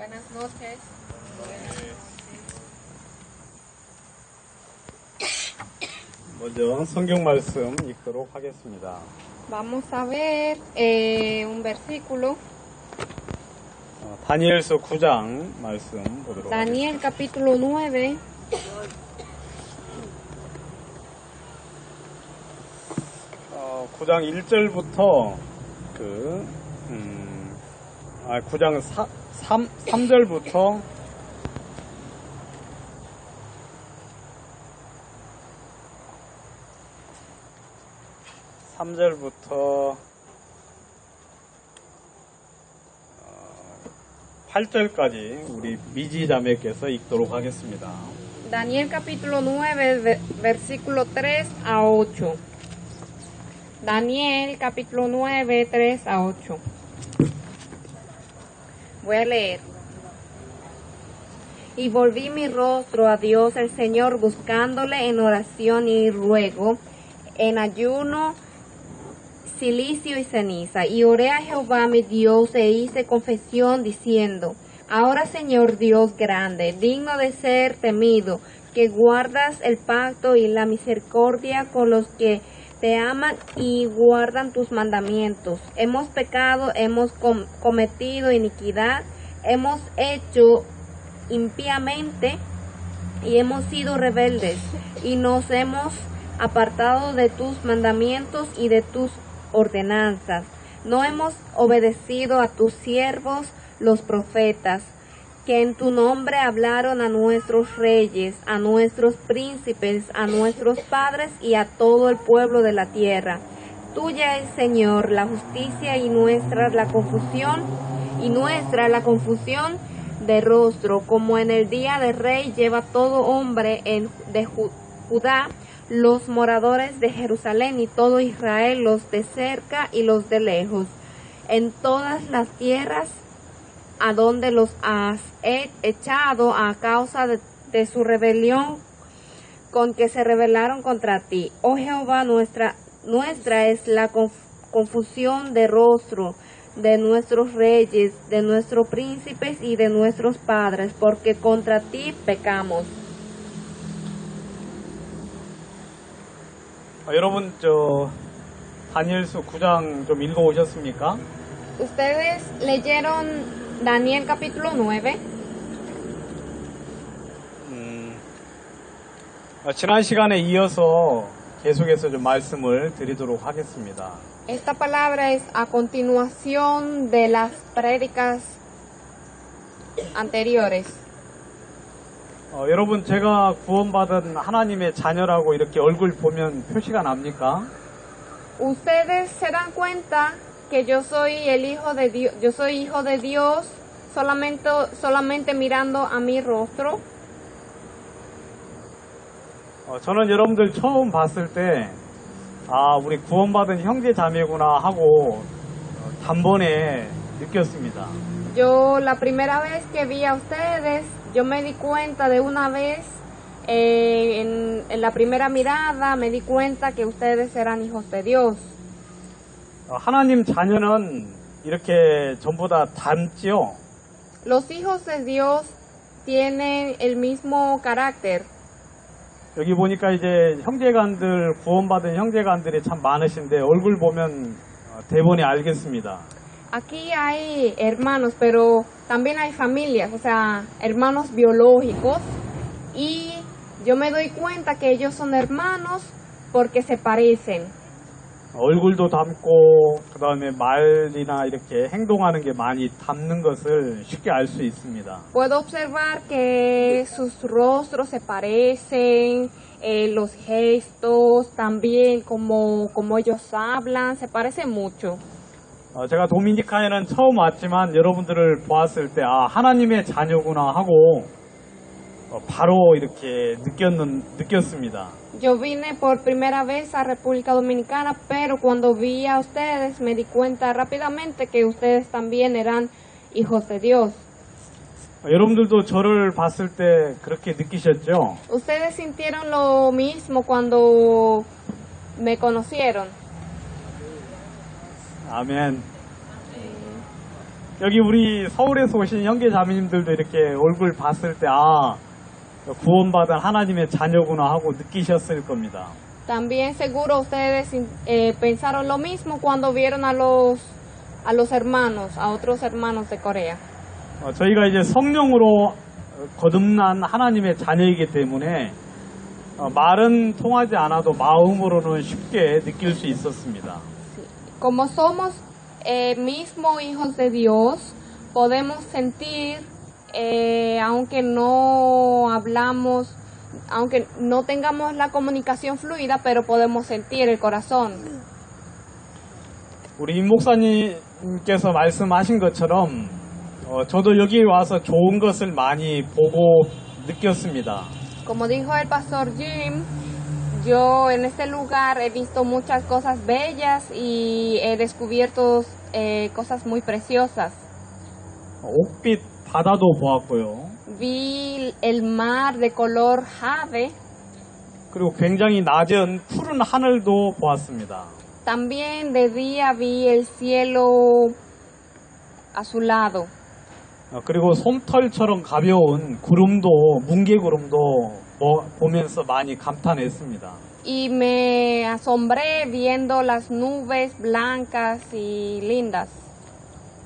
Buenas noches. 먼저 성경 말씀 읽도록 하겠습니다. Vamos a ver un versículo. 다니엘서 9장 말씀 보도록 Daniel 하겠습니다. capítulo 9. 9장 1절부터 9장 3절부터 3절부터 8절까지 우리 미지 자매께서 읽도록 하겠습니다. Daniel capítulo 9, versículo 3 a 8. Daniel capítulo 9, 3 a 8. Voy a leer. Y volví mi rostro a Dios el Señor, buscándole en oración y ruego, en ayuno, cilicio y ceniza. Y oré a Jehová mi Dios e hice confesión diciendo: Ahora, Señor Dios grande, digno de ser temido, que guardas el pacto y la misericordia con los que te aman y guardan tus mandamientos. Hemos pecado, hemos cometido iniquidad, hemos hecho impíamente y hemos sido rebeldes y nos hemos apartado de tus mandamientos y de tus ordenanzas. No hemos obedecido a tus siervos los profetas, que en tu nombre hablaron a nuestros reyes, a nuestros príncipes, a nuestros padres y a todo el pueblo de la tierra. Tuya es, Señor, la justicia y nuestra la confusión de rostro, como en el día del rey lleva todo hombre de Judá, los moradores de Jerusalén y todo Israel, los de cerca y los de lejos, en todas las tierras a donde los has echado a causa de su rebelión con que se rebelaron contra ti. Oh Jehová, nuestra es la confusión de rostro de nuestros reyes, de nuestros príncipes y de nuestros padres, porque contra ti pecamos. 여러분 다니엘서 9장 좀 읽어 오셨습니까? ¿Ustedes leyeron Daniel capítulo 9? 지난 시간에 이어서 계속해서 좀 말씀을 드리도록 하겠습니다. Esta palabra es a continuación de las prédicas anteriores. 여러분, 제가 구원받은 하나님의 자녀라고 이렇게 얼굴 보면 표시가 납니까? Ustedes se dan cuenta que yo soy el hijo de Dios, yo soy hijo de Dios solamente mirando a mi rostro. 저는 여러분들 처음 봤을 때 우리 구원받은 형제 자매구나 하고 단번에 느꼈습니다. Yo la primera vez que vi a ustedes, yo me di cuenta de una vez, en la primera mirada me di cuenta que ustedes eran hijos de Dios. 하나님 자녀는 이렇게 전부 다 닮지요? Los hijos de Dios tienen el mismo carácter. 여기 보니까 이제 형제간들, 구원받은 형제간들이 참 많으신데 얼굴 보면 대번에 알겠습니다. Aquí hay hermanos, pero también hay familias, o sea, hermanos biológicos, y yo me doy cuenta que ellos son hermanos porque se parecen. 얼굴도 닮고 그 다음에 말이나 이렇게 행동하는 게 많이 닮는 것을 쉽게 알 수 있습니다. Puedo observar que sus rostros se parecen, los gestos también, como ellos hablan, se parecen mucho. 제가 도미니카에는 처음 왔지만 여러분들을 보았을 때 하나님의 자녀구나 하고 바로 이렇게 느꼈습니다. Yo vine por primera vez a República Dominicana, pero cuando vi a ustedes me di cuenta rápidamente que ustedes también eran hijos de Dios. 여러분들도 저를 봤을 때 그렇게 느끼셨죠? Ustedes sintieron lo mismo cuando me conocieron. 아멘. 여기 우리 서울에서 오신 형제 자매님들도 이렇게 얼굴 봤을 때, 아, 구원받은 하나님의 자녀구나 하고 느끼셨을 겁니다. También seguro ustedes pensaron lo mismo cuando vieron a los hermanos, a otros hermanos de Corea. 저희가 이제 성령으로 거듭난 하나님의 자녀이기 때문에 말은 통하지 않아도 마음으로는 쉽게 느낄 수 있었습니다. Como somos mismos hijos de Dios, podemos sentir, aunque no hablamos, aunque no tengamos la comunicación fluida, pero podemos sentir el corazón. 우리 임 목사님께서 말씀하신 것처럼 저도 여기 와서 좋은 것을 많이 보고 느꼈습니다. Como dijo el pastor Jim, yo en este lugar he visto muchas cosas bellas y he descubierto cosas muy preciosas. 옥빛 바다도 보았고요. Vi el mar de color jade. 그리고 굉장히 낮은 푸른 하늘도 보았습니다. También de día vi el cielo azulado. 그리고 솜털처럼 가벼운 구름도, 뭉게구름도 보면서 많이 감탄했습니다. Y me asombré viendo las nubes blancas y lindas.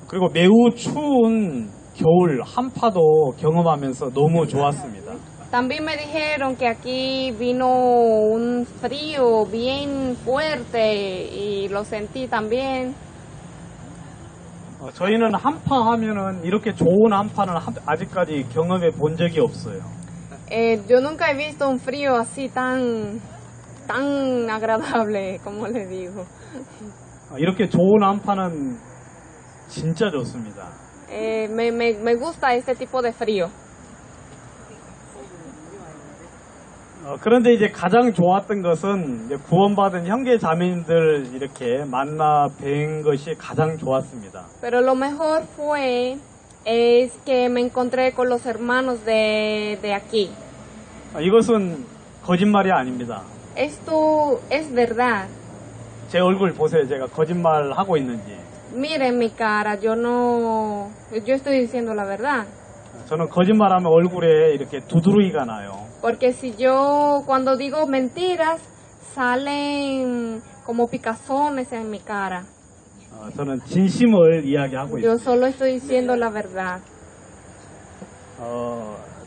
그리고 매우 추운 겨울 한파도 경험하면서 너무 좋았습니다. También me dijeron que aquí vino un frío bien fuerte y lo sentí también. 저희는 한파 하면은 이렇게 좋은 한파는 아직까지 경험해 본 적이 없어요. Yo nunca he visto un frío así tan agradable, como le digo. 이렇게 좋은 한파는 진짜 좋습니다. Me gusta este tipo de frío. 그런데 이제 가장 좋았던 것은 이제 구원받은 형제 자매님들 이렇게 만나 뵌 것이 가장 좋았습니다. Pero lo mejor es que me encontré con los hermanos de aquí. 이것은 거짓말이 아닙니다. Esto es verdad. 제 얼굴 보세요. 제가 거짓말 하고 있는지. Miren mi cara, yo estoy diciendo la verdad. 저는 거짓말하면 얼굴에 이렇게 두드러기가 나요. Porque si yo cuando digo mentiras salen como picazones en mi cara. 저는 진심을 이야기하고 Yo 있습니다. solo estoy diciendo la verdad.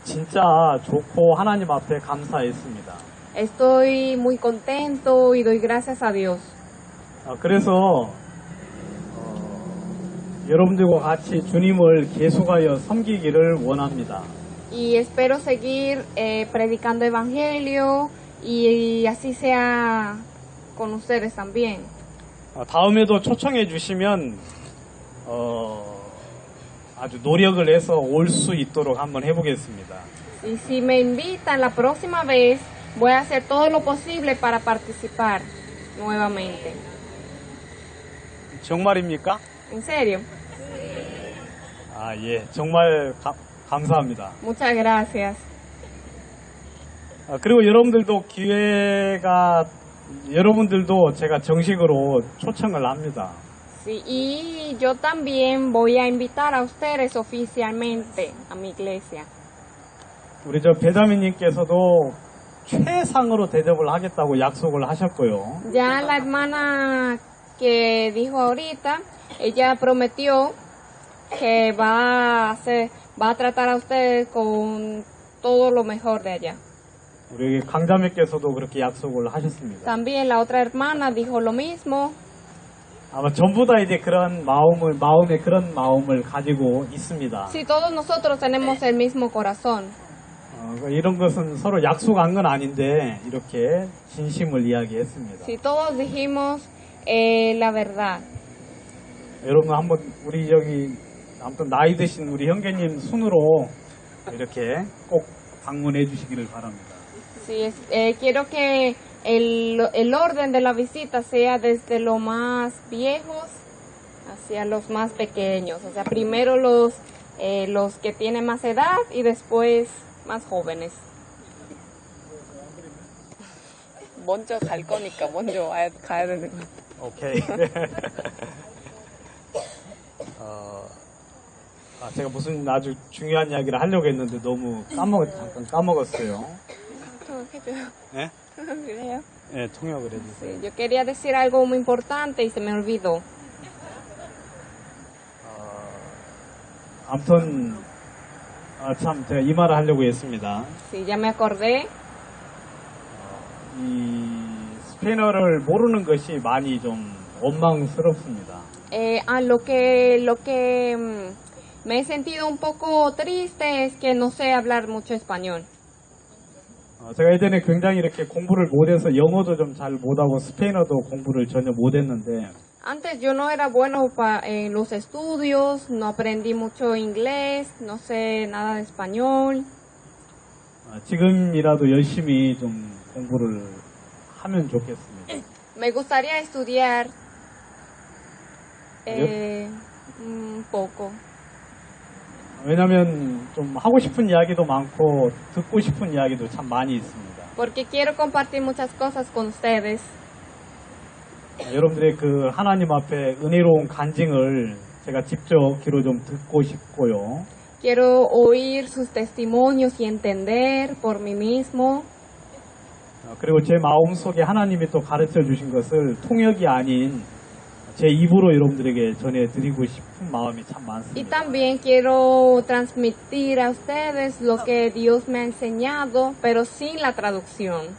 진짜 좋고 하나님 앞에 감사했습니다. Estoy muy contento y doy gracias a Dios. 그래서 여러분들과 같이 주님을 계속하여 섬기기를 원합니다. Y espero seguir predicando evangelio y así sea con ustedes también. 다음에도 초청해 주시면 아주 노력을 해서 올 수 있도록 한번 해보겠습니다. Y si me invitan la próxima vez, voy a hacer todo lo posible para participar nuevamente. 정말입니까? ¿En serio? 예, 정말 감사합니다. Muchas gracias. 그리고 여러분들도 여러분들도 제가 정식으로 초청을 합니다. Sí, y yo también voy a invitar a ustedes oficialmente a mi iglesia. 우리 배다미님께서도 최상으로 대접을 하겠다고 약속을 하셨고요. Ya la hermana que dijo ahorita, ella prometió que va a tratar a ustedes con todo lo mejor de allá. 우리 강자매께서도 그렇게 약속을 하셨습니다. También la otra hermana dijo lo mismo. 아마 전부 다 이제 그런 마음에 그런 마음을 가지고 있습니다. Si todos nosotros tenemos el mismo corazón. 이런 것은 서로 약속한 건 아닌데 이렇게 진심을 이야기했습니다. Si todos dijimos la verdad. 여러분 한번 우리 아무튼 나이 드신 우리 형제님 순으로 이렇게 꼭 방문해 주시기를 바랍니다. Sí, quiero que el orden de la visita sea desde los más viejos hacia los más pequeños. O sea, primero los que tienen más edad y después más jóvenes. 먼저 갈 거니까 먼저 가야 되는 거. 오케이. 제가 무슨 아주 중요한 이야기를 하려고 했는데 너무 잠깐 까먹었어요. 네? Creo. 네, 통역을 해주세요. Sí, yo quería decir algo muy importante y se me olvidó. 아무튼 참 제가 이 말을 하려고 했습니다. Sí, ya me acordé. 이 스페인어를 모르는 것이 많이 좀 원망스럽습니다. Lo que me he sentido un poco triste es que no sé hablar mucho español. 제가 예전에 굉장히 이렇게 공부를 못해서 영어도 좀 잘 못하고 스페인어도 공부를 전혀 못했는데 Antes yo no era bueno en los estudios, no aprendí mucho inglés, no sé nada de español. 지금이라도 열심히 좀 공부를 하면 좋겠습니다. Me gustaría estudiar un poco. 왜냐하면 좀 하고 싶은 이야기도 많고 듣고 싶은 이야기도 참 많이 있습니다. Porque quiero compartir muchas cosas con ustedes. 여러분들의 그 하나님 앞에 은혜로운 간증을 제가 직접 귀로 좀 듣고 싶고요. Quiero oír sus testimonios y entender por mí mismo. 그리고 제 마음속에 하나님이 또 가르쳐 주신 것을 통역이 아닌 제 입으로 여러분들에게 전해드리고 싶은 마음이 참 Y 많습니다. también quiero transmitir a ustedes lo que Dios me ha enseñado, pero sin la traducción.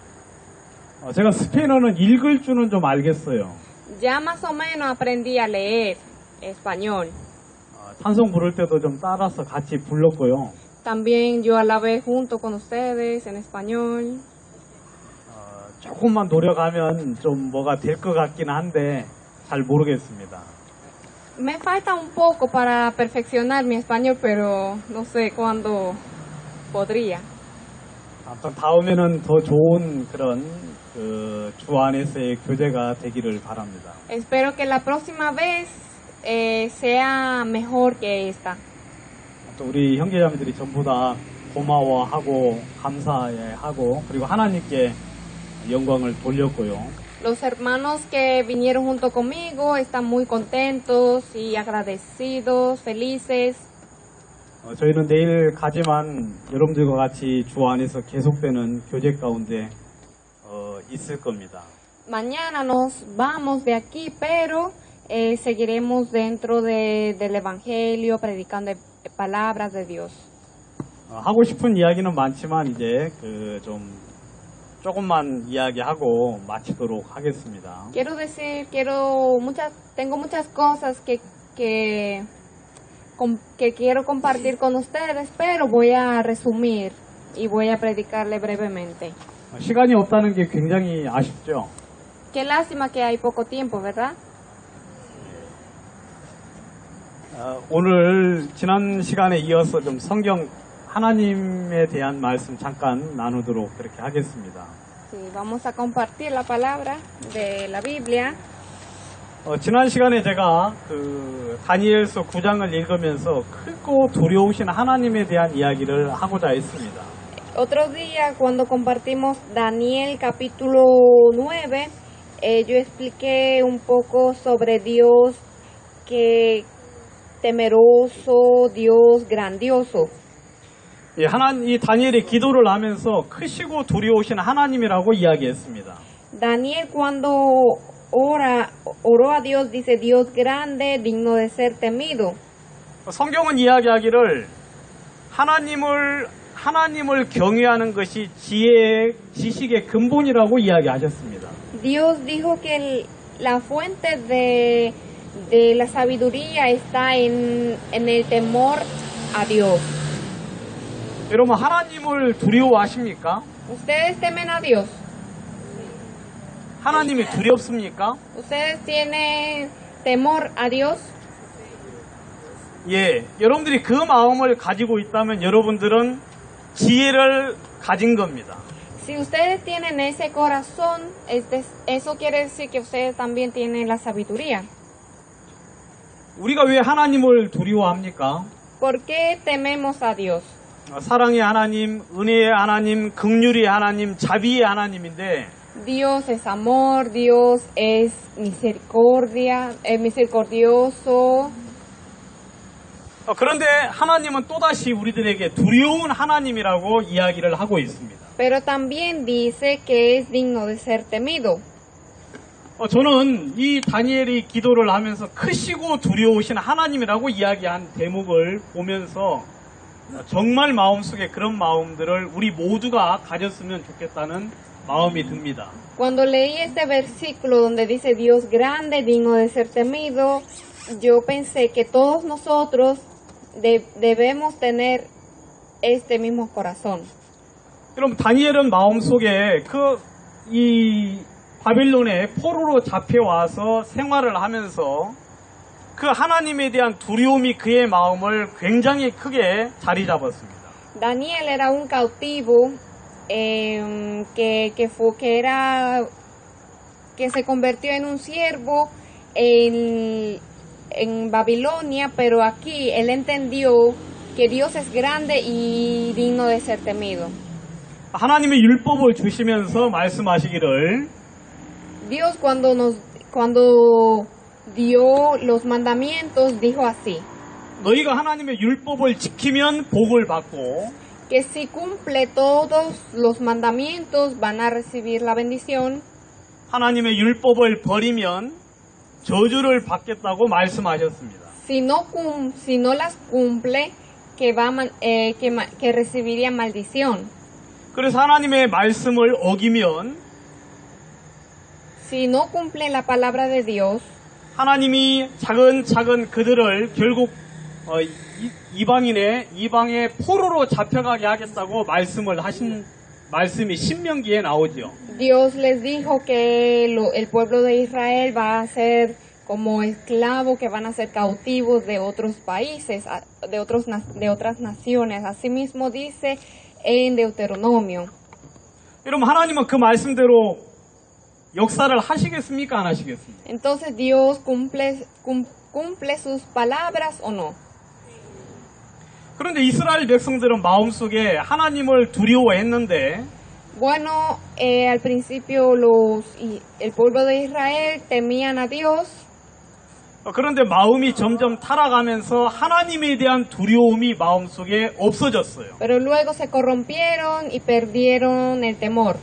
제가 스페인어는 읽을 줄은 좀 알겠어요. Ya más o menos aprendí a leer español. 찬송 부를 때도 좀 따라서 같이 불렀고요. También yo alabé junto con ustedes en español. 조금만 노력하면 좀 뭐가 될 것 같긴 한데 잘 모르겠습니다. Me falta un poco para perfeccionar mi español, pero no sé cuándo podría. 아무튼 다음에는 더 좋은 그런 주 안에서의 교제가 되기를 바랍니다. Espero que la próxima vez sea mejor que esta. 또 우리 형제자매들이 전부 다 고마워하고 감사해하고 그리고 하나님께 영광을 돌렸고요. Los hermanos que vinieron junto conmigo están muy contentos y agradecidos, felices. 저희는 내일 가지만 여러분들과 같이 주 안에서 계속되는 교제 가운데 있을 겁니다. Mañana nos vamos de aquí, pero seguiremos dentro del Evangelio, predicando palabras de Dios. 하고 싶은 이야기는 많지만 이제 조금만 이야기하고 마치도록 하겠습니다. Tengo muchas cosas que quiero compartir con ustedes, pero voy a resumir y voy a predicarle brevemente. 시간이 없다는 게 굉장히 아쉽죠. Qué lástima que hay poco tiempo, ¿verdad? 오늘 지난 시간에 이어서 좀 성경 하나님에 대한 말씀 잠깐 나누도록 그렇게 하겠습니다. Sí, vamos a compartir la palabra de la Biblia. 지난 시간에 제가 다니엘서 9장을 읽으면서 크고 두려우신 하나님에 대한 이야기를 하고자 했습니다. Otro día, cuando compartimos Daniel capítulo 9, yo expliqué un poco sobre Dios que temeroso, Dios grandioso. 이 다니엘이 기도를 하면서 크시고 두려우신 하나님이라고 이야기했습니다. Daniel cuando oró a Dios, dice Dios grande, digno de ser temido. 성경은 이야기하기를 하나님을 경외하는 것이 지식의 근본이라고 이야기하셨습니다. Dios dijo que la fuente de la sabiduría está en el temor a Dios. 여러분 하나님을 두려워하십니까? ¿Ustedes temen a Dios? 하나님이 두렵습니까? ¿Ustedes tienen temor a Dios? 예, 여러분들이 그 마음을 가지고 있다면 여러분들은 지혜를 가진 겁니다. Si ustedes tienen ese corazón, eso quiere decir que ustedes también tienen la sabiduría. 우리가 왜 하나님을 두려워합니까? ¿Por qué tememos a Dios? 사랑의 하나님, 은혜의 하나님, 긍휼의 하나님, 자비의 하나님인데 Dios es amor, Dios es misericordia, es misericordioso. 그런데 하나님은 또다시 우리들에게 두려운 하나님이라고 이야기를 하고 있습니다. Pero también dice que es digno de ser temido. 저는 이 다니엘이 기도를 하면서 크시고 두려우신 하나님이라고 이야기한 대목을 보면서 정말 마음속에 그런 마음들을 우리 모두가 가졌으면 좋겠다는 마음이 듭니다. Cuando leí este versículo donde dice Dios grande, digno de ser temido, yo pensé que todos nosotros debemos tener este mismo corazón. 그럼 다니엘은 마음속에 이 바빌론에 포로로 잡혀와서 생활을 하면서 그 하나님에 대한 두려움이 그의 마음을 굉장히 크게 자리 잡았습니다. Daniel era un cautivo que se convirtió en un siervo en Babilonia, pero aquí él entendió que Dios es grande y digno de ser temido. 하나님의 율법을 주시면서 말씀하시기를 Dios cuando dio los mandamientos dijo así: 너희가 하나님의 율법을 지키면 복을 받고 que si cumple todos los mandamientos van a recibir la bendición. 하나님의 율법을 버리면 저주를 받겠다고 말씀하셨습니다. Si no las cumple, que recibiría maldición. 그래서 하나님의 말씀을 어기면 Si no cumple la palabra de Dios, 하나님이 차근차근 그들을 결국 이방의 포로로 잡혀가게 하겠다고 말씀을 하신 말씀이 신명기에 나오죠. Dios les dijo que el pueblo de Israel va a ser como esclavos, que van a ser cautivos de otros países, de otras naciones. Asimismo dice en Deuteronomio. 여러분, 하나님은 그 말씀대로 역사를 하시겠습니까? 안 하시겠습니까? Entonces Dios cumple sus palabras o no. 그런데 이스라엘 백성들은 마음속에 하나님을 두려워했는데 Bueno, al principio el pueblo de Israel temían a Dios. 그런데 마음이 점점 타락하면서 하나님에 대한 두려움이 마음속에 없어졌어요. Pero luego se corrompieron y perdieron el temor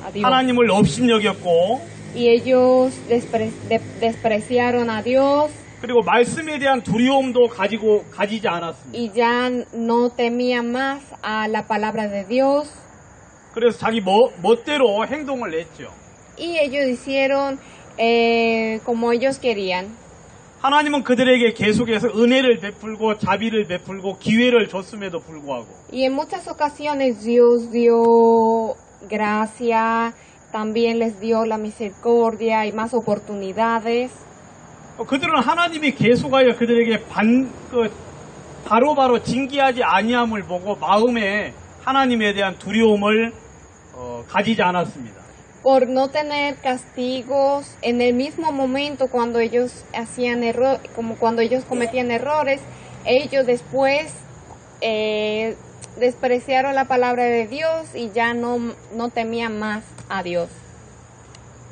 a Dios. 하나님을 업신여겼고 Y ellos despreciaron a Dios. 그리고 말씀에 대한 두려움도 가지지 않았습니다. Y ya no temían más a la palabra de Dios. 그래서 자기 멋대로 행동을 했죠. Y ellos hicieron como ellos querían. 하나님은 그들에게 계속해서 은혜를 베풀고 자비를 베풀고 기회를 줬음에도 불구하고 Y en muchas ocasiones Dios dio gracia, también les dio la misericordia y más oportunidades. 그들은 하나님이 계속하여 그들에게 바로바로 징계하지 아니함을 보고 마음에 하나님에 대한 두려움을 가지지 않았습니다. Por no tener castigos en el mismo momento cuando ellos como cuando ellos cometían errores, ellos después despreciaron la palabra de Dios y ya no temían más a Dios.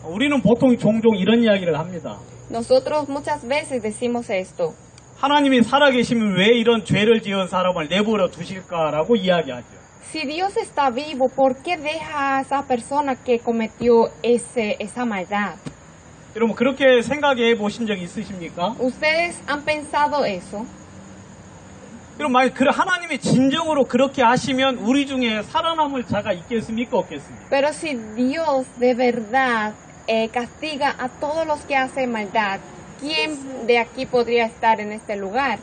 우리는 보통 종종 이런 이야기를 합니다. Nosotros muchas veces decimos esto: 하나님이 살아계시면 왜 이런 죄를 지은 사람을 내버려 두실까라고 이야기하죠. si Dios está vivo, ¿por qué deja a esa persona que cometió esa maldad? 여러분 그렇게 생각해 보신 적 있으십니까? ¿Ustedes han pensado eso? 여러분 만약 하나님이 진정으로 그렇게 하시면 우리 중에 살아남을 자가 있겠습니까? 없겠습니까? Pero si Dios de verdad castiga a todos los que hacen maldad, ¿quién de aquí podría estar en este lugar?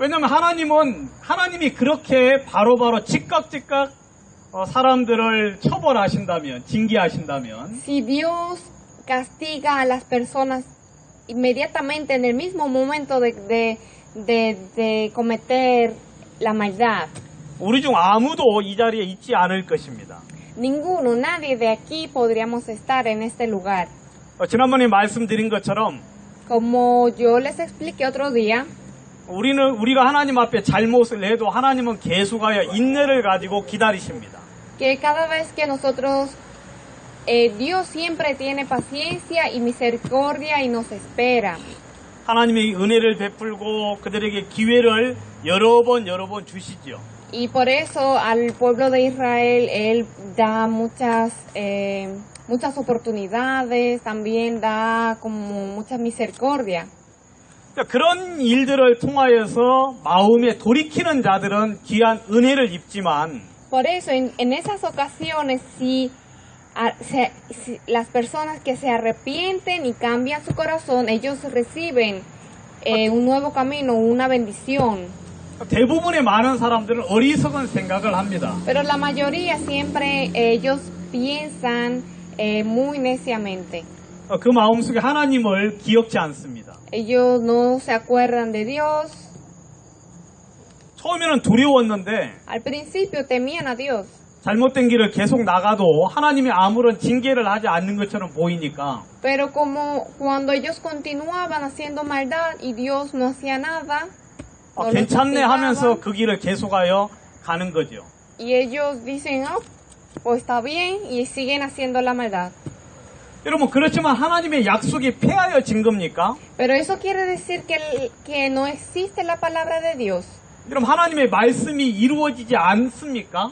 왜냐하면 하나님이 그렇게 바로바로 즉각 사람들을 처벌하신다면, 징계하신다면 Si Dios castiga a las personas inmediatamente en el mismo momento de cometer la maldad, 우리 중 아무도 이 자리에 있지 않을 것입니다. nadie de aquí podríamos estar en este lugar. 지난번에 말씀드린 것처럼 Como yo les expliqué otro día, 우리가 하나님 앞에 잘못을 해도 하나님은 계속하여 인내를 가지고 기다리십니다. que cada vez que nosotros, Dios siempre tiene paciencia y misericordia y nos espera. 하나님의 은혜를 베풀고 그들에게 기회를 여러 번 주시죠. Y por eso al pueblo de Israel Él da muchas oportunidades, también da como mucha misericordia. 그런 일들을 통하여서 마음에 돌이키는 자들은 귀한 은혜를 입지만 Por eso en esas ocasiones si las personas que se arrepienten y cambian su corazón, ellos reciben un nuevo camino, una bendición. 대부분의 많은 사람들은 어리석은 생각을 합니다. Pero la mayoría siempre ellos piensan muy neciamente. 그 마음속에 하나님을 기억지 않습니다. Ellos no se acuerdan de Dios. 처음에는 두려웠는데 Al principio temían a Dios. 잘못된 길을 계속 나가도 하나님이 아무런 징계를 하지 않는 것처럼 보이니까 Pero como cuando ellos continuaban haciendo maldad y Dios no hacía nada, no los 괜찮네 하면서 castigaba, 그 길을 계속하여 가는 거죠. y ellos dicen, oh, pues está bien, y siguen haciendo la maldad. 여러분 그렇지만 하나님의 약속이 폐하여진 겁니까? Pero eso quiere decir que no existe la palabra de Dios. 여러분 하나님의 말씀이 이루어지지 않습니까?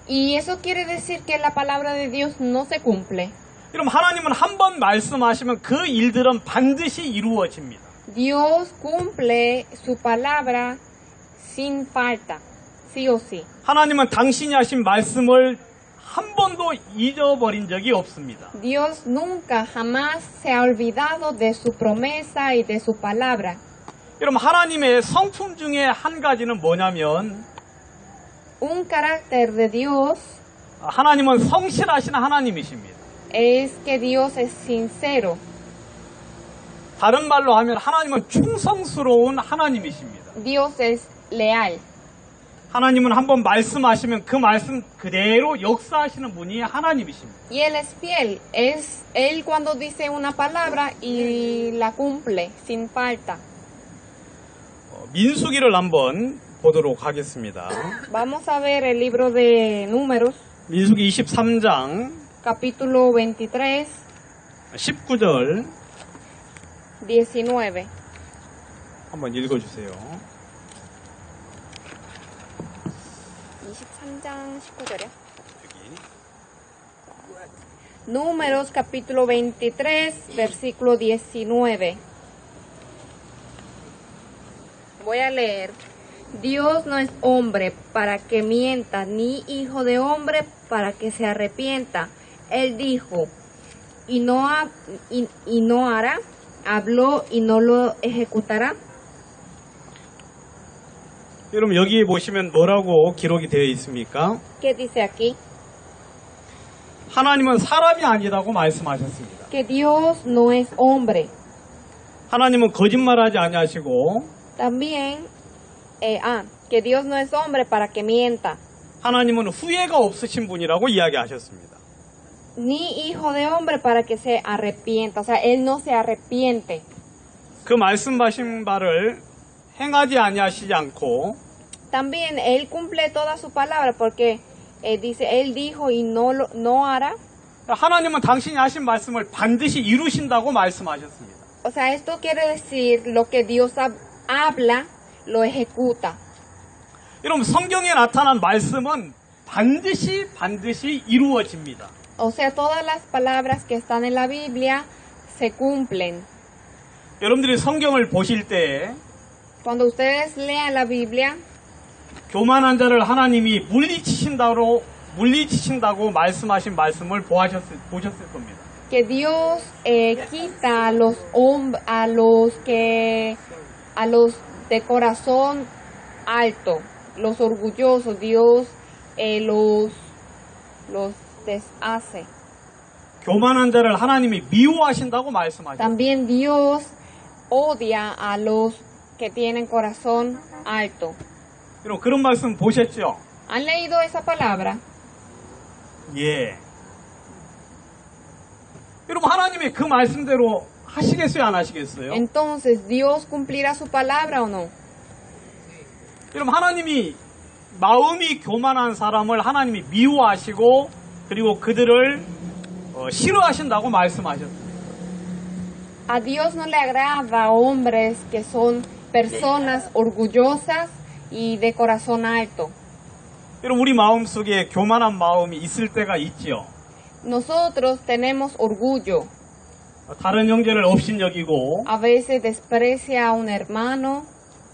Y eso quiere decir que la palabra de Dios no se cumple. 여러분 하나님은 한 번 말씀하시면 그 일들은 반드시 이루어집니다. Dios cumple su palabra sin falta, sí o sí. 하나님은 당신이 하신 말씀을 한 번도 잊어버린 적이 없습니다. Dios nunca jamás se ha olvidado de su promesa y de su palabra. 여러분 하나님의 성품 중에 한 가지는 뭐냐면 Un carácter de Dios 하나님은 성실하신 하나님이십니다. es que Dios es sincero. 다른 말로 하면 하나님은 충성스러운 하나님이십니다. Dios es leal. 하나님은 한번 말씀하시면 그 말씀 그대로 역사하시는 분이 하나님이십니다. Y Él es fiel. Es Él cuando dice una palabra y la cumple sin falta. 민수기를 한번 보도록 하겠습니다. Vamos a ver el libro de Números, 민수기 23장 capítulo 23, 19절 19. 한번 읽어주세요. 23장 19절이요. 여기. Números capítulo 23, versículo 19. Voy a leer. Dios no es hombre para que mienta, ni hijo de hombre para que se arrepienta. Él dijo, y no hará, habló y no lo ejecutará. 여러분 여기 보시면 뭐라고 기록이 되어 있습니까? ¿Qué dice aquí? 하나님은 사람이 아니라고 말씀하셨습니다. Que Dios no es hombre. 하나님은 거짓말하지 아니하시고 También, que Dios no es hombre para que mienta. 하나님은 후회가 없으신 분이라고 이야기하셨습니다. Ni hijo de hombre para que se arrepienta. O sea, Él no se arrepiente. 그 말씀하신 바를 행하지 아니하시지 않고 También Él cumple toda su palabra porque dice, Él dijo y no hará. 하나님은 당신이 하신 말씀을 반드시 이루신다고 말씀하셨습니다. O sea, esto quiere decir lo que Dios habla, lo ejecuta. 여러분 성경에 나타난 말씀은 반드시 이루어집니다. O sea, todas las palabras que están en la Biblia se cumplen. 여러분들이 성경을 보실 때 Cuando ustedes lean la Biblia, 교만한 자를 하나님이 물리치신다고 말씀하신 말씀을 보셨을 겁니다. que Dios quita a los de corazón alto, los orgullosos, Dios los deshace. 교만한 자를 하나님이 미워하신다고 말씀하셨습니다. También Dios odia a los que tienen corazón alto. 여러분 그런 말씀 보셨죠? ¿Han leído esa palabra? 예. 여러분 하나님이 그 말씀대로 하시겠어요, 안 하시겠어요? Entonces, ¿Dios cumplirá su palabra o no? 여러분 하나님이 마음이 교만한 사람을 하나님이 미워하시고 그리고 그들을 싫어하신다고 말씀하셨습니다. A Dios no le agrada hombres que son personas orgullosas y de corazón alto. 여러분, 우리 마음속에 교만한 마음이 있을 때가 있지요. Nosotros tenemos orgullo. 다른 형제를 업신여기고 A veces desprecia a un hermano.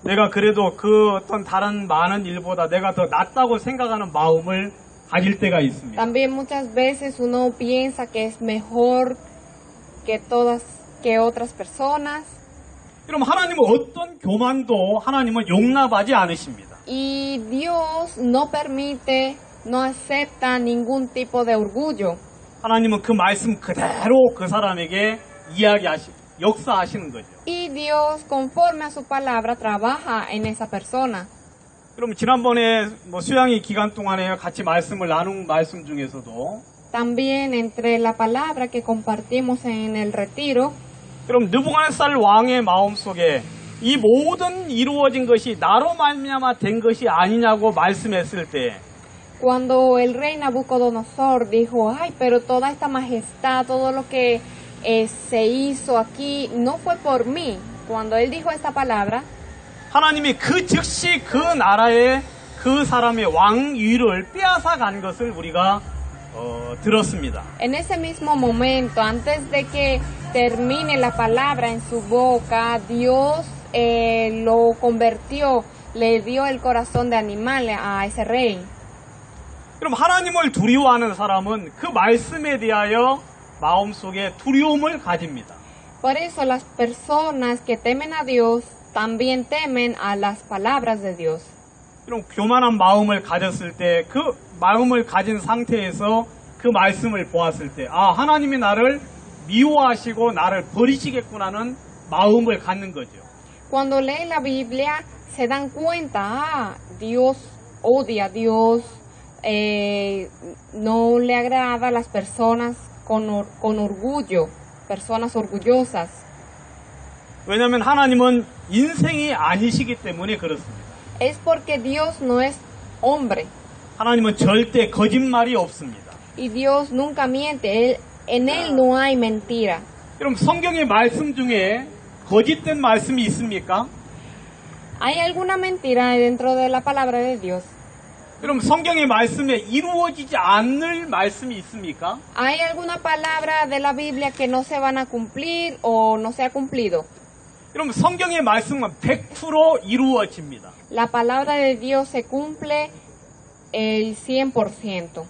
내가 그래도 그 어떤 다른 많은 일보다 내가 더 낫다고 생각하는 마음을 가질 때가 있습니다. También muchas veces uno piensa que es mejor que otras personas. 그럼 하나님은 어떤 교만도 하나님은 용납하지 않으십니다. Y Dios no permite, no acepta ningún tipo de orgullo. 하나님은 그 말씀 그대로 그 사람에게 역사하시는 거죠. Y Dios, conforme a su palabra, trabaja en esa persona. 그럼 지난번에 수양이 기간 동안에 같이 말씀을 나눈 말씀 중에서도 También entre la palabra que compartimos en el retiro, 그럼 느부갓네살 왕의 마음속에 이 모든 이루어진 것이 나로 말미암아 된 것이 아니냐고 말씀했을 때 cuando el rey Nabucodonosor dijo, ay, pero toda esta majestad, todo lo que se hizo aquí, no fue por mí. Cuando él dijo esta palabra, 하나님이 그 즉시 그 나라의 그 사람의 왕위를 빼앗아 간 것을 우리가 들었습니다. en ese mismo momento, antes de que termine la palabra en su boca, Dios lo convirtió, le dio el corazón de animal a ese rey. 그럼 하나님을 두려워하는 사람은 그 말씀에 대하여 마음속에 두려움을 가집니다. Por eso las personas que temen a Dios también temen a las palabras de Dios. 그럼 교만한 마음을 가졌을 때 그 마음을 가진 상태에서 그 말씀을 보았을 때 아, 하나님이 나를 미워하시고 나를 버리시겠구나는 마음을 갖는 거죠. Cuando leen la Biblia se dan cuenta, Dios odia, Dios no le agrada a las personas con orgullo, personas orgullosas. 왜냐하면 하나님은 인생이 아니시기 때문에 그렇습니다. Es porque Dios no es hombre. 하나님은 절대 거짓말이 없습니다. Y Dios nunca miente. En Él no hay mentira. 그럼 성경의 말씀 중에 거짓된 말씀이 있습니까? ¿Hay alguna mentira dentro de la palabra de Dios? 그럼 성경의 말씀에 이루어지지 않을 말씀이 있습니까? ¿Hay alguna palabra de la Biblia que no se van a cumplir o no se ha cumplido? 그럼 성경의 말씀은 100% 이루어집니다. La palabra de Dios se cumple el 100%.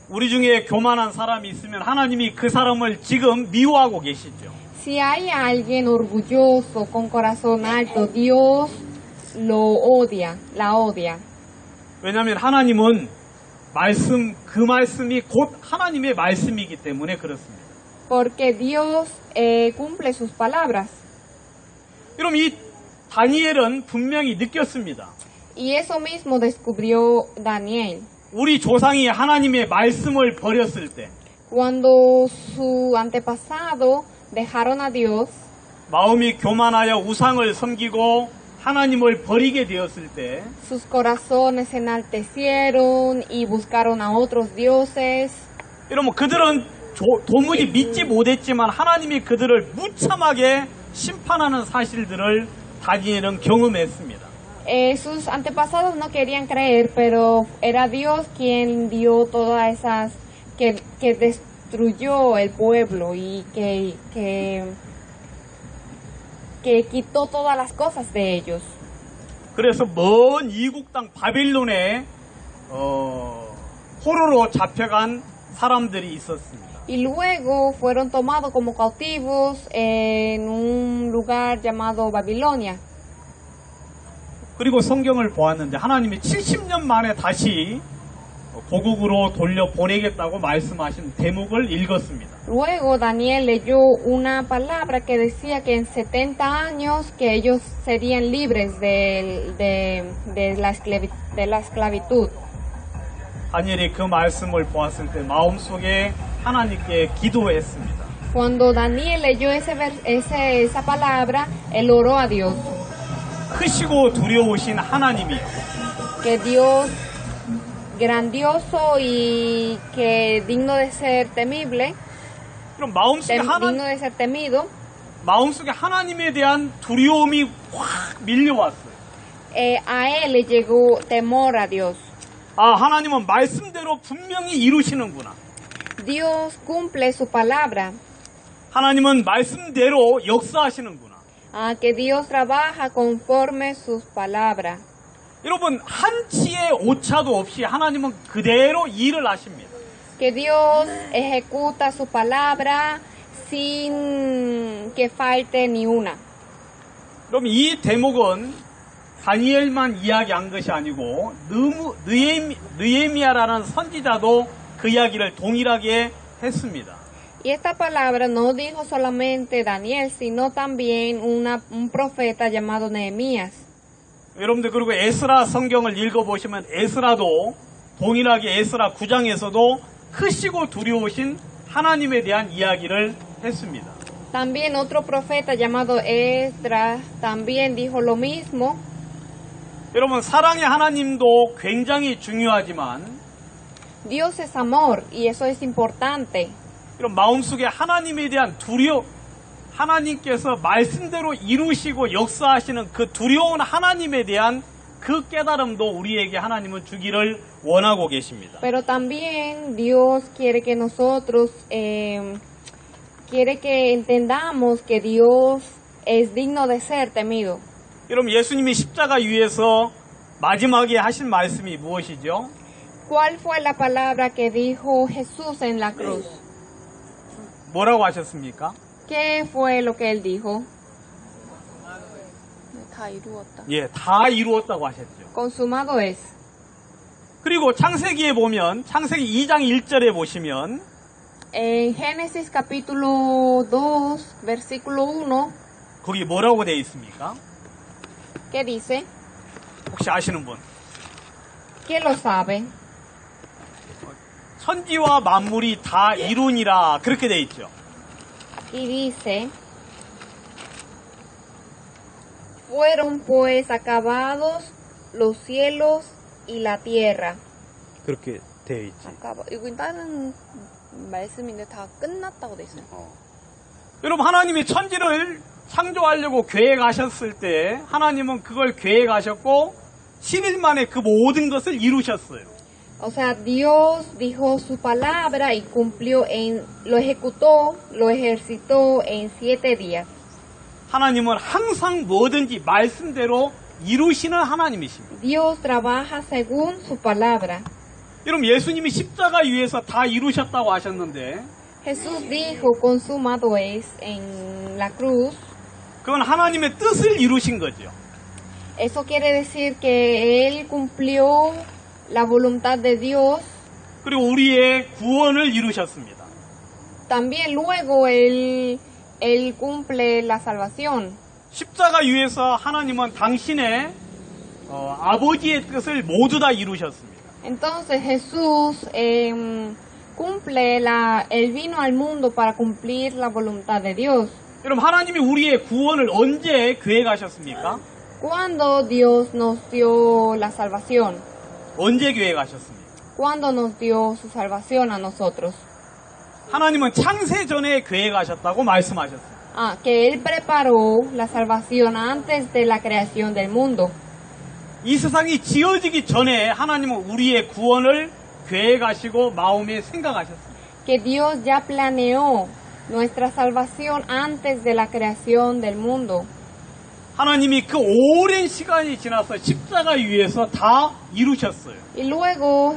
우리 중에 교만한 사람이 있으면 하나님이 그 사람을 지금 미워하고 계시죠. Si hay alguien orgulloso, con corazón alto, Dios lo odia, la odia. 왜냐하면 하나님은 그 말씀이 곧 하나님의 말씀이기 때문에 그렇습니다. Porque Dios cumple sus palabras. 그럼 이 다니엘은 분명히 느꼈습니다. Y eso mismo descubrió Daniel. 우리 조상이 하나님의 말씀을 버렸을 때 Cuando su antepasado dejaron a Dios, 마음이 교만하여 우상을 섬기고 하나님을 버리게 되었을 때 sus corazones se enaltecieron y buscaron a otros dioses. 이러면 그들은 도무지 믿지 못했지만 하나님이 그들을 무참하게 심판하는 사실들을 다니엘은 경험했습니다. Sus antepasados no querían creer, pero era Dios quien dio todas esas, que destruyó el pueblo y que quitó todas las cosas de ellos. 그래서 먼 이국 땅 바빌론에 포로로 잡혀간 사람들이 있었습니다. Y luego fueron tomados como cautivos en un lugar llamado Babilonia. 그리고 성경을 보았는데 하나님이 70년 만에 다시 고국으로 돌려보내겠다고 말씀하신 대목을 읽었습니다. Luego Daniel leyó una palabra que decía que en 70 años que ellos serían libres de la esclavitud. 다니엘이 그 말씀을 보았을 때 마음속에 하나님께 기도했습니다. Cuando Daniel leyó esa palabra, él oró a Dios. 크시고 두려우신 하나님이요. Que Dios grandioso y que digno de ser temible, 그럼 마음속에 digno de ser temido. 마음속에 하나님에 대한 두려움이 확 밀려왔어요. A él le llegó temor a Dios. 아, 하나님은 말씀대로 분명히 이루시는구나. Dios cumple su palabra. 하나님은 말씀대로 역사하시는구나. Que Dios trabaja conforme sus palabras. 여러분, 한치의 오차도 없이 하나님은 그대로 일을 하십니다. Que Dios ejecuta su palabra sin que falte ni una. 그럼 이 대목은 다니엘만 이야기한 것이 아니고 느헤미야라는 선지자도 그 이야기를 동일하게 했습니다. Y esta palabra no dijo solamente Daniel, sino también un profeta llamado Nehemías. 여러분들 그리고 에스라 성경을 읽어보시면 에스라도 동일하게 에스라 9장에서도 크시고 두려우신 하나님에 대한 이야기를 했습니다. También otro profeta llamado Esdras también dijo lo mismo. 여러분 사랑의 하나님도 굉장히 중요하지만 Dios es amor y eso es importante. 이런 마음속에 하나님에 대한 하나님께서 말씀대로 이루시고 역사하시는 그 두려운 하나님에 대한 그 깨달음도 우리에게 하나님은 주기를 원하고 계십니다. Pero también Dios quiere que nosotros, quiere que entendamos que Dios es digno de ser temido. 여러분 예수님이 십자가 위에서 마지막에 하신 말씀이 무엇이죠? ¿Cuál fue la palabra que dijo Jesús en la cruz? 뭐라고 하셨습니까? ¿Qué fue lo que él dijo? 예, 다 이루었다고 하셨죠. Consumado es. 그리고 창세기에 보면 창세기 2장 1절에 보시면 En Génesis capítulo 2, versículo 1, 거기 뭐라고 되어 있습니까? ¿qué dice? 혹시 아시는 분? ¿Quién lo sabe? 천지와 만물이 다 이루니라 그렇게 되어 있죠. Y dice, fueron pues acabados los cielos y la tierra. 그렇게 되어 있지. 이건 다른 말씀인데 다 끝났다고 돼 있어요. 여러분 하나님이 천지를 창조하려고 계획하셨을 때 하나님은 그걸 계획하셨고 7일 만에 그 모든 것을 이루셨어요. O sea, Dios dijo su palabra y lo ejecutó, lo ejercitó en 7 días. 하나님은 항상 뭐든지 말씀대로 이루시는 하나님이십니다. Dios trabaja según su palabra. 여러분 예수님이 십자가 위에서 다 이루셨다고 하셨는데 Jesús dijo, consumado es en la cruz. 그건 하나님의 뜻을 이루신 거죠. Eso quiere decir que Él cumplió la voluntad de Dios. 그리고 우리의 구원을 이루셨습니다. También luego Él cumple la salvación. 십자가 위에서 하나님은 당신의 아버지의 뜻을 모두 다 이루셨습니다. Entonces Jesús Él vino al mundo para cumplir la voluntad de Dios. 여러분 하나님이 우리의 구원을 언제 계획하셨습니까? ¿Cuándo Dios nos dio la salvación? 언제 계획하셨습니까? ¿Cuándo nos dio su salvación a nosotros? 하나님은 창세 전에 계획하셨다고 말씀하셨어요. Que Él preparó la salvación antes de la creación del mundo. 이 세상이 지어지기 전에 하나님은 우리의 구원을 계획하시고 마음에 생각하셨습니다. Que Dios ya planeó nuestra salvación antes de la creación del mundo. 하나님이 그 오랜 시간이 지나서 십자가 위에서 다 이루셨어요. Y luego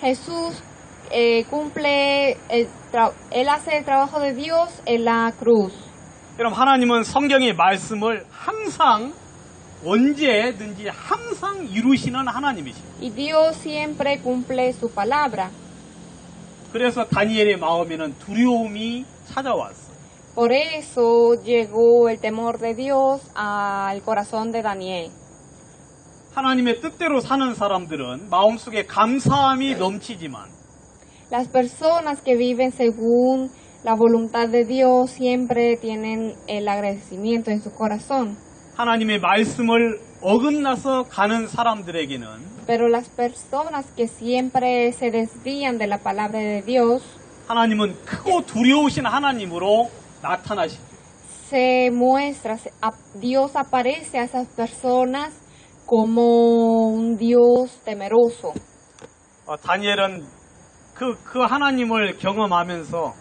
Jesús cumple, Él hace el trabajo de Dios en la cruz. 여러분 하나님은 성경의 말씀을 항상 언제든지 항상 이루시는 하나님이십니다. Y Dios siempre cumple su palabra. 그래서 다니엘의 마음에는 두려움이 찾아왔어요. Por eso llegó el temor de Dios al corazón de Daniel. 하나님의 뜻대로 사는 사람들은 마음속에 감사함이 넘치지만 Las personas que viven según la voluntad de Dios siempre tienen el agradecimiento en su corazón. 하나님의 말씀을 어긋나서 가는 사람들에게는 Pero las personas que siempre se desvían de la palabra de Dios, 하나님은 크고 두려우신 하나님으로 나타나시죠. se muestra, Dios aparece a esas personas como un Dios temeroso. 다니엘은 그 하나님을 경험하면서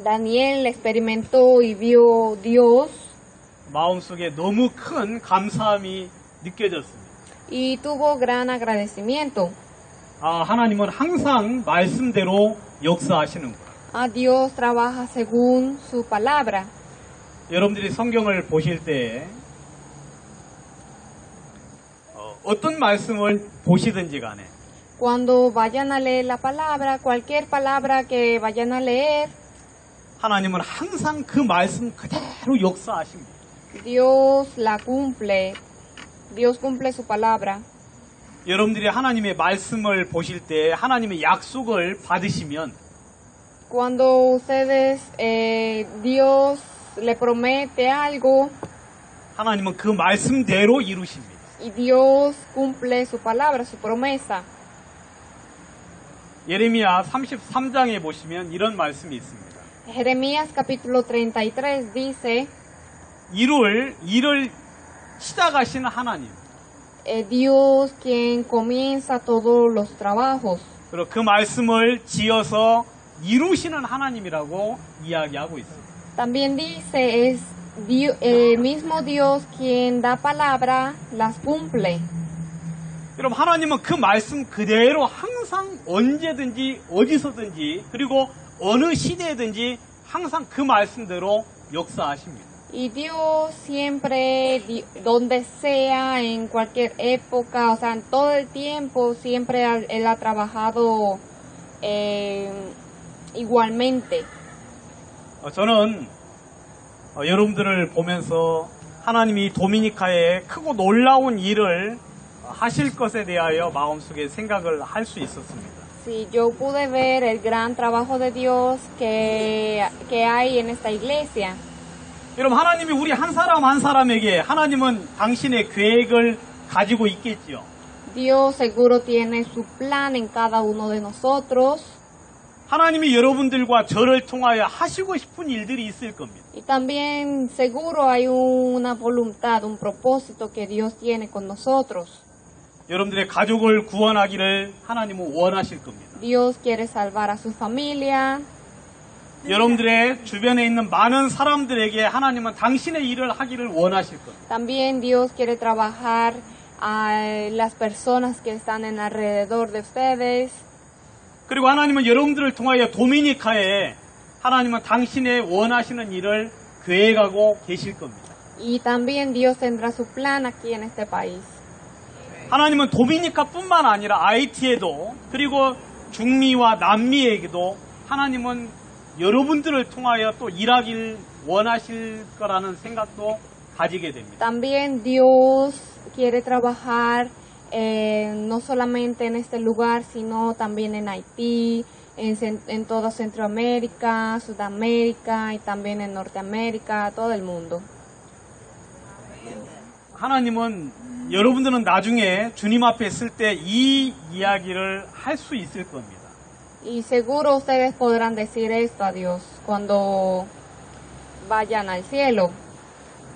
Daniel experimentó y vio Dios 마음속에 너무 큰 감사함이 느껴졌습니다. y tuvo gran agradecimiento. 하나님은 항상 말씀대로 역사하시는구나. Dios trabaja según su palabra. 여러분들이 성경을 보실 때 어떤 말씀을 보시든지 간에 Cuando vayan a leer la palabra, cualquier palabra que vayan a leer, 하나님은 항상 그 말씀 그대로 역사하십니다. Dios la cumple. Dios cumple su palabra. 여러분들이 하나님의 말씀을 보실 때 하나님의 약속을 받으시면 Cuando ustedes, Dios le promete algo 하나님은 그 말씀대로 이루십니다. y Dios cumple su palabra, su promesa. 예레미야 33장에 보시면 이런 말씀이 있습니다. Jeremías capítulo 33 dice, 일을 시작하시는 하나님. Dios quien comienza todos los trabajos. 그리고 그 말씀을 지어서 이루시는 하나님이라고 이야기하고 있습니다. También dice, es el mismo Dios quien da palabra, las cumple. 여러분 하나님은 그 말씀 그대로 항상 언제든지 어디서든지 그리고 어느 시대든지 항상 그 말씀대로 역사하십니다. Y Dios siempre, donde sea, en cualquier época, o sea, en todo el tiempo, siempre Él ha trabajado igualmente. 저는 여러분들을 보면서 하나님이 도미니카에 크고 놀라운 일을 하실 것에 대하여 마음속에 생각을 할 수 있었습니다. Sí, yo pude ver el gran trabajo de Dios que hay en esta iglesia. 여러분 하나님이 우리 한 사람 한 사람에게 하나님은 당신의 계획을 가지고 있겠지요. Dios seguro tiene su plan en cada uno de nosotros. 하나님이 여러분들과 저를 통하여 하시고 싶은 일들이 있을 겁니다. Y también seguro hay una voluntad, un propósito que Dios tiene con nosotros. 여러분들의 가족을 구원하기를 하나님은 원하실 겁니다. Dios quiere salvar a su familia. 여러분들의 주변에 있는 많은 사람들에게 하나님은 당신의 일을 하기를 원하실 겁니다. También Dios quiere trabajar a las personas que están en alrededor de ustedes. 그리고 하나님은 여러분들을 통하여 도미니카에 하나님은 당신의 원하시는 일을 계획하고 계실 겁니다. Y también Dios tendrá su plan aquí en este país. 하나님은 도미니카뿐만 아니라 아이티에도 그리고 중미와 남미에게도 하나님은 여러분들을 통하여 또 일하길 원하실 거라는 생각도 가지게 됩니다. También Dios quiere trabajar no solamente en este lugar, sino también en Haití, en toda Centroamérica, Sudamérica y también en Norteamérica, todo el mundo. 하나님은 여러분들은 나중에 주님 앞에 있을 때 이 이야기를 할 수 있을 겁니다. Y seguro ustedes podrán decir esto a Dios cuando vayan al cielo,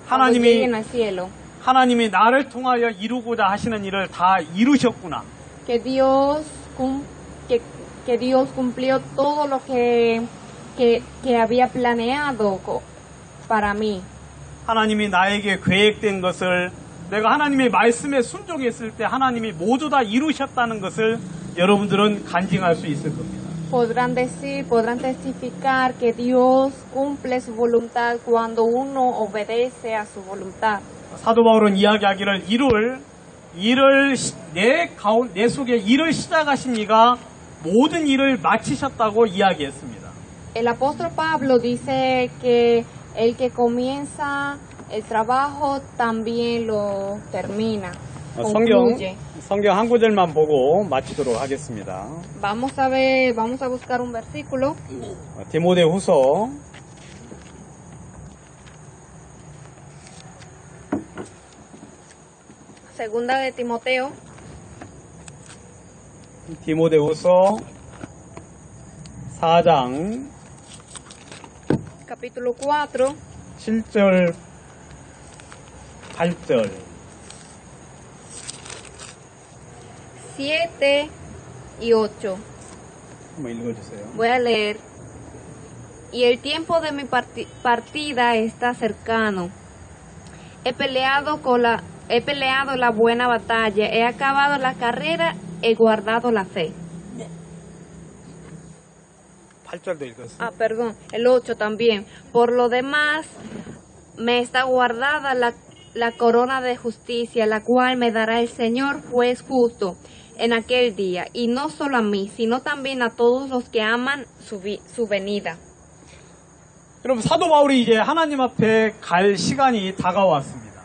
cuando lleguen al cielo. 하나님이 나를 통하여 이루고자 하시는 일을 다 이루셨구나. Que Dios cumplió todo lo que había planeado para mí. 하나님이 나에게 계획된 것을 내가 하나님의 말씀에 순종했을 때 하나님이 모두 다 이루셨다는 것을 여러분들은 간증할 수 있을 겁니다. Podrán testificar que Dios cumple su voluntad cuando uno obedece a su voluntad. 사도 바울은 이야기하기를 내 속에 일을 시작하신 이가 모든 일을 마치셨다고 이야기했습니다. El apóstol Pablo dice que el que comienza el trabajo también lo termina. 성경 한 구절만 보고 마치도록 하겠습니다. Vamos a buscar un versículo. 디모데후서 2 de Timoteo, 디모데후서 4장 capítulo 4, 7절, 8절. 7 y 8. 한번 읽어주세요. Voy a leer. Y el tiempo de mi partida está cercano. He peleado la buena batalla, he acabado la carrera, he guardado la fe. 8절도 읽었어요. Perdón, el 8 también. Por lo demás, me está guardada la corona de justicia, la cual me dará el Señor, juez justo, en aquel día. Y no solo a mí, sino también a todos los que aman su venida. 여러분, 사도 바울이 이제 하나님 앞에 갈 시간이 다가왔습니다.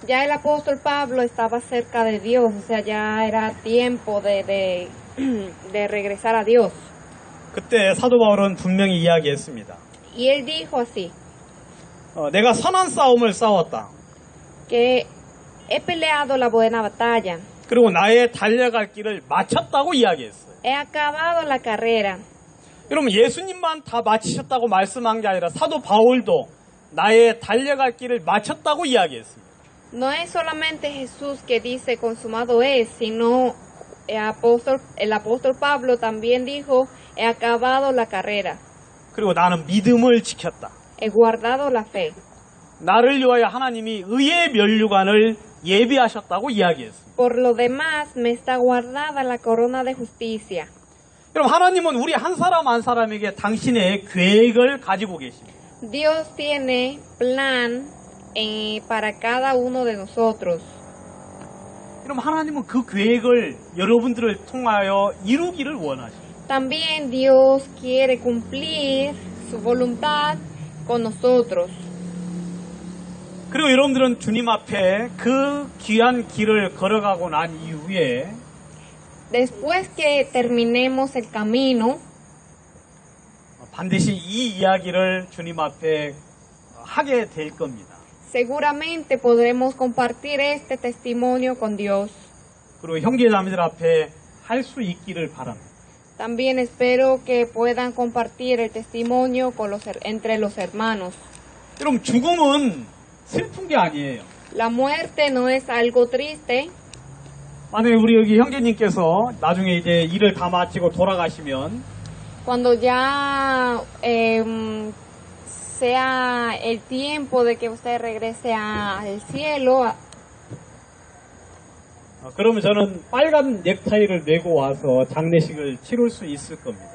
Ya el apóstol Pablo estaba cerca de Dios, o sea, ya era tiempo de regresar a Dios. 그때 사도 바울은 분명히 이야기했습니다. Y él dijo así, 내가 선한 싸움을 싸웠다. que he peleado la buena batalla, 그리고 나의 달려갈 길을 마쳤다고 이야기했어요. he acabado la carrera. 여러분, 예수님만 다 마치셨다고 말씀한 게 아니라 사도 바울도 나의 달려갈 길을 마쳤다고 이야기했습니다. No es solamente Jesús que dice consumado es, sino el apóstol Pablo también dijo, he acabado la carrera, 그리고 나는 믿음을 지켰다. he guardado la fe. 나를 위하여 하나님이 의의 면류관을 예비하셨다고 이야기했습니다. Por lo demás, me está guardada la corona de justicia. 여러분, 하나님은 우리 한 사람 한 사람에게 당신의 계획을 가지고 계십니다. Dios tiene plan para cada uno de nosotros. 여러분, 하나님은 그 계획을 여러분들을 통하여 이루기를 원하십니다. También Dios quiere cumplir su voluntad con nosotros. 그리고 여러분들은 주님 앞에 그 귀한 길을 걸어가고 난 이후에 Después que terminemos el camino, 반드시 이 이야기를 주님 앞에 하게 될 겁니다. seguramente podremos compartir este testimonio con Dios. 그리고 형제자매들 앞에 할 수 있기를 바랍니다. También espero que puedan compartir el testimonio entre los hermanos. 여러분, 죽음은 슬픈 게 아니에요. La muerte no es algo triste. 만약에 우리 여기 형제님께서 나중에 이제 일을 다 마치고 돌아가시면 Cuando ya sea el tiempo de que usted regrese al cielo, 그러면 저는 빨간 넥타이를 메고 와서 장례식을 치룰 수 있을 겁니다.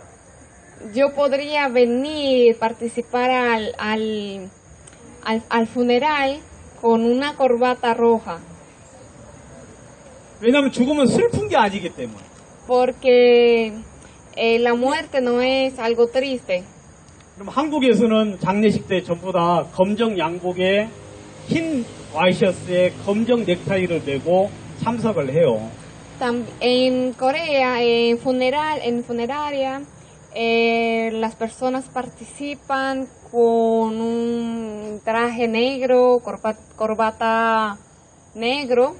yo podría venir, participar al funeral con una corbata roja, 왜냐하면 죽음은 슬픈 게 아니기 때문에. porque la muerte no es algo triste. 그럼 한국에서는 장례식 때 전부 다 검정 양복에 흰 와이셔츠에 검정 넥타이를 메고 참석을 해요. En Corea, en funeraria, las personas participan con un traje negro, corbata negra,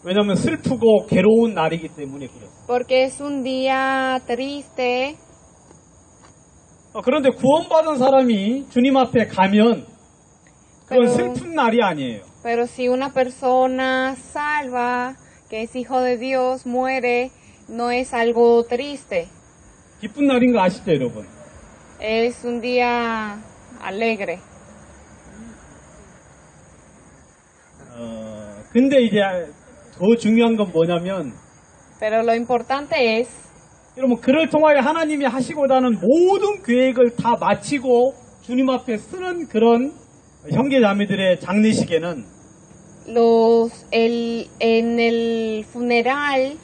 왜냐하면 슬프고 괴로운 날이기 때문에 그래요. porque es un día triste. 그런데 구원받은 사람이 주님 앞에 가면 그건 Pero- 슬픈 날이 아니에요. Pero si una persona salva, que es hijo de Dios, muere, no es algo triste. 기쁜 날인 거 아시죠, 여러분? Es un día alegre. 근데 이제 더 중요한 건 뭐냐면 Pero lo importante es, 여러분, 그를 통하여 하나님이 하시고자 하는 모든 계획을 다 마치고 주님 앞에 쓰는 그런 형제자매들의 장례식에는 en el funeral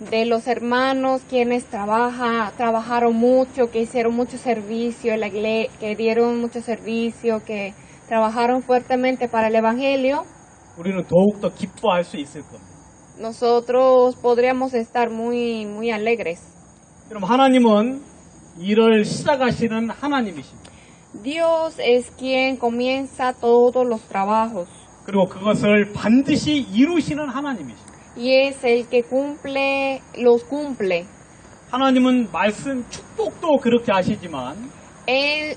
de los hermanos quienes trabajaron mucho, que hicieron mucho servicio en la iglesia, que dieron mucho servicio, que trabajaron fuertemente para el evangelio, 우리는 더욱더 기뻐할 수 있을 겁니다. nosotros podríamos estar muy alegres. 여러분, 하나님은 일을 시작하시는 하나님이십니다. Dios es quien comienza todos los trabajos 그리고 그것을 반드시 이루시는 하나님이십니다. y es el que los cumple. 하나님은 말씀 축복도 그렇게 하시지만 Él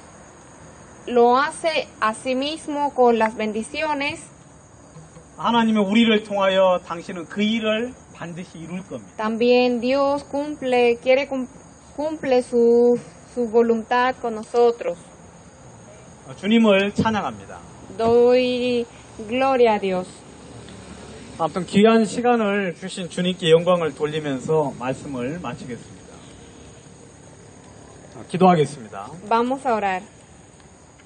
lo hace a sí mismo con las bendiciones, 하나님은 우리를 통하여 당신은 그 일을 반드시 이룰 겁니다. también Dios cumple su voluntad con nosotros. 주님을 찬양합니다. Doy gloria a Dios. 아무튼 귀한 시간을 주신 주님께 영광을 돌리면서 말씀을 마치겠습니다. 기도하겠습니다. Vamos a orar.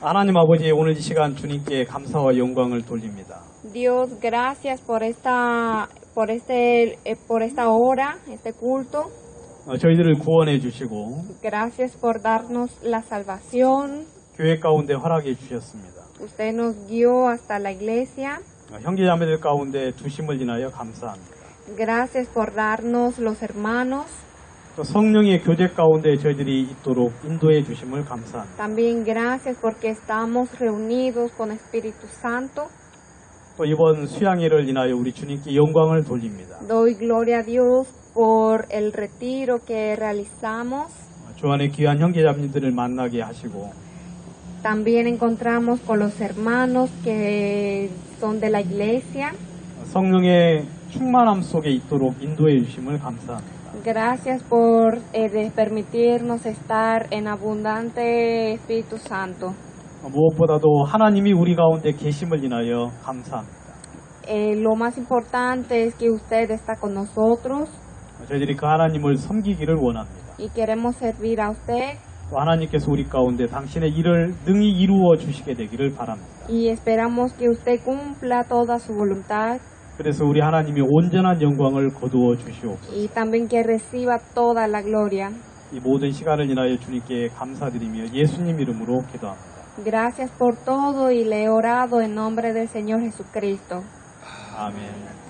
하나님 아버지, 오늘 이 시간 주님께 감사와 영광을 돌립니다. Dios, gracias por esta hora, este culto. 저희들을 구원해 주시고 Gracias por darnos la salvación. 교회 가운데 허락해 주셨습니다. Usted nos guió hasta la iglesia. 형제자매들 가운데 두심을 인하여 감사합니다. Gracias por darnos los hermanos. 또 성령의 교제 가운데 저희들이 있도록 인도해 주심을 감사합니다. También gracias porque estamos reunidos con Espíritu Santo. 또 이번 수양회를 인하여 우리 주님께 영광을 돌립니다. Doy gloria a Dios por el retiro que realizamos. 주 안에 귀한 형제자매들을 만나게 하시고 También encontramos con los hermanos que son de la iglesia. 성령의 충만함 속에 있도록 인도해 주심을 감사합니다. Gracias por permitirnos estar en abundante Espíritu Santo. 무엇보다도 하나님이 우리 가운데 계심을 인하여 감사합니다. Lo más importante es que usted está con nosotros 저희들이 그 하나님을 섬기기를 원합니다. y queremos servir a usted 또 하나님께서 우리 가운데 당신의 일을 능히 이루어 주시게 되기를 바랍니다. y esperamos que usted cumpla toda su voluntad 그래서 우리 하나님이 온전한 영광을 거두어 주시옵소서. y también que reciba toda la gloria. 이 모든 시간을 인하여 주님께 감사드리며 예수님 이름으로 기도합니다. Gracias por todo y le he orado en nombre del Señor Jesucristo. 아멘.